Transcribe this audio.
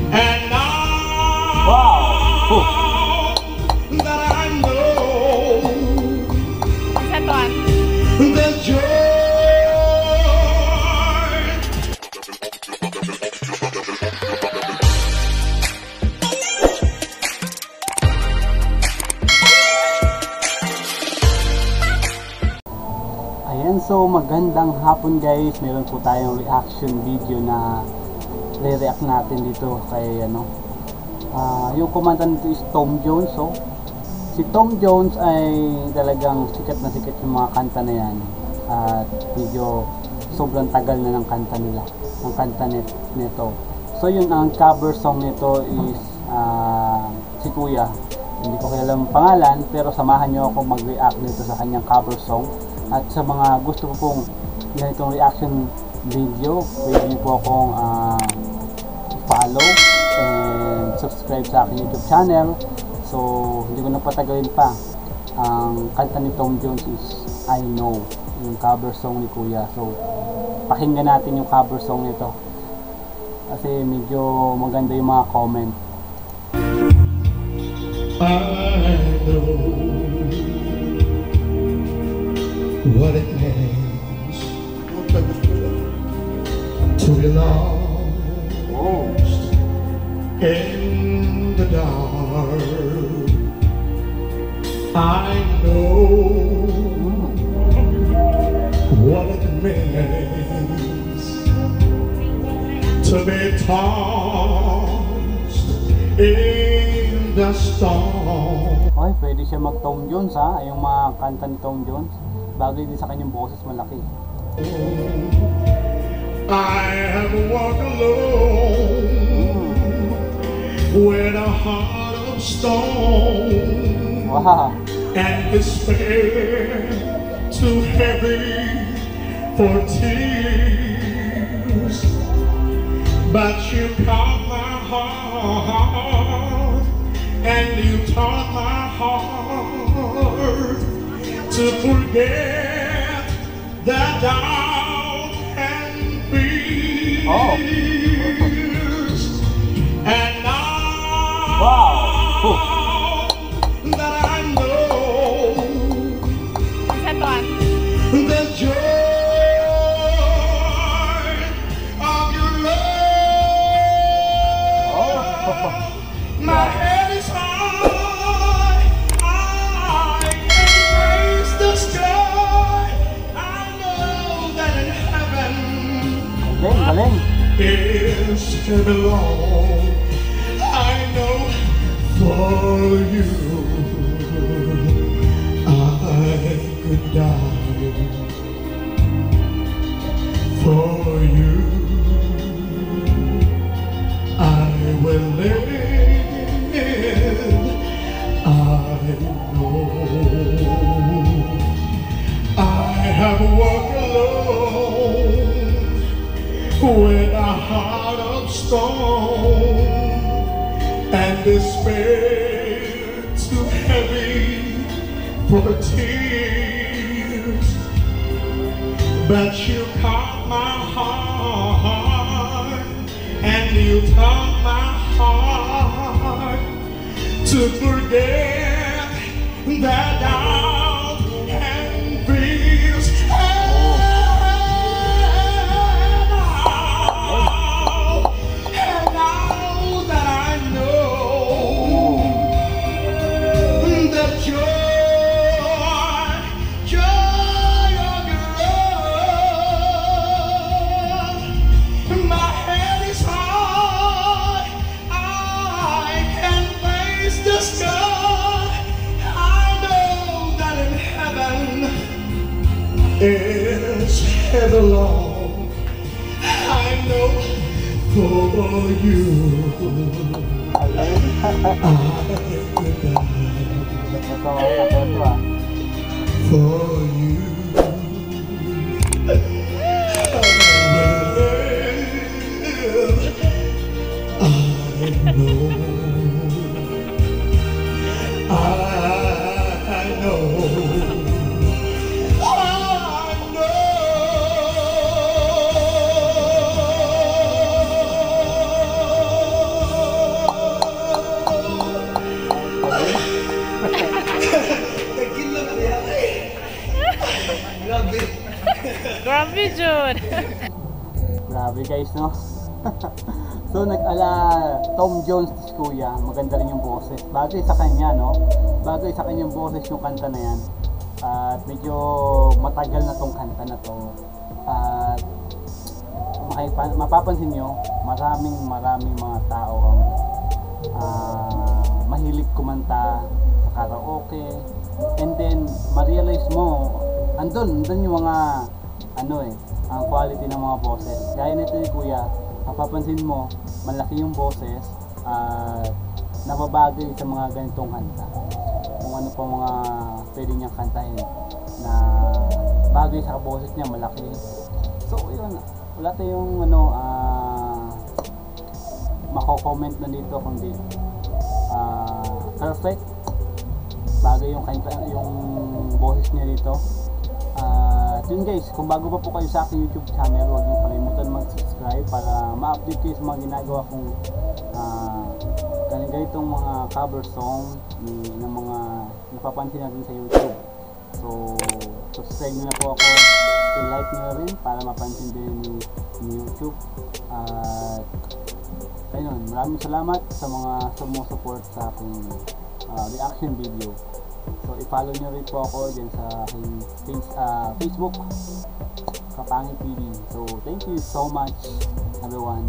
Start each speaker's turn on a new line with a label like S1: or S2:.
S1: And now
S2: Wow!
S1: that I know the joy.
S2: Ayan, so magandang hapon guys. Meron po tayong reaction video na re-react natin dito kay yung kumanta nito is Tom Jones. So si Tom Jones ay talagang sikat na sikat yung mga kanta na yan, at medyo sobrang tagal na ng kanta nila, ng kanta nito. So yun, ang cover song nito is si Kuya, hindi ko alam pangalan, pero samahan nyo ako mag-react nito sa kanyang cover song. At sa mga gusto ko pong ganitong reaction video, pwede niyo po akong follow and subscribe sa aking YouTube channel. So hindi ko na patagalin pa. Ang kanta ni Tom Jones is I Know, yung cover song ni Kuya. So pakinggan natin yung cover song nito kasi medyo maganda yung mga comment.
S1: I know what it means to be lost in the dark. I know what it means to be tossed in the storm.
S2: Ay, pwede siya mag Tom Jones ha, yung mga kanta ni Tom Jones. Bagay din sa kanyang boses, malaki.
S1: I have walked alone with a heart of stone.
S2: Wow.
S1: And despair too heavy for tears. But you caught my heart, and you taught my heart to forget the doubt and fears. And now that I know the joy of your love, my head is high, I can face the sky. I know that in heaven is heaven long. I know for you I could die. For you I will live. I know I have walked alone with a heart of stone, and despair too heavy for tears. But you caught my heart, and you taught my heart to forget that doubt and fears. And now that I know the joy of your love, my head is high, I can face the sky. I know that in heaven is heaven long. I know for you I could die. For you I know.
S3: Grabe, Jun.
S2: Grabe guys, no? So nag-ala Tom Jones si Kuya, maganda rin yung boses. Bagay sa kanya, no? Bagay sa kanyang boses yung kanta na yan. At medyo matagal na tong kanta na to. At mapapansin nyo, maraming mga tao ang mahilig kumanta sa karaoke. And then, ma-realize mo, andun yung mga ang quality ng mga boses. Gaya nito ni Kuya, mapapansin mo, malaki yung boses at nababagay sa mga ganitong kanta. Kung ano pa mga pwede niyang kantahin na bagay sa boses niya, malaki. So, yun, wala tayong mako-comment na dito kundi perfect. Bagay yung kanta, yung boses niya dito. Yun guys, kung bago pa po kayo sa aking YouTube channel, huwag niyo kalimutan mag-subscribe para ma-update kayo sa mga ginagawa kong ganitong mga cover song ng mga napapansin natin sa YouTube. So, subscribe nyo na po ako, i-like nyo na rin para mapansin din ni YouTube. At ayun, maraming salamat sa mga sumusupport sa aking reaction video. So, i-follow nyo rin po ako dyan sa aking Facebook, Kapangit TV. So, thank you so much everyone.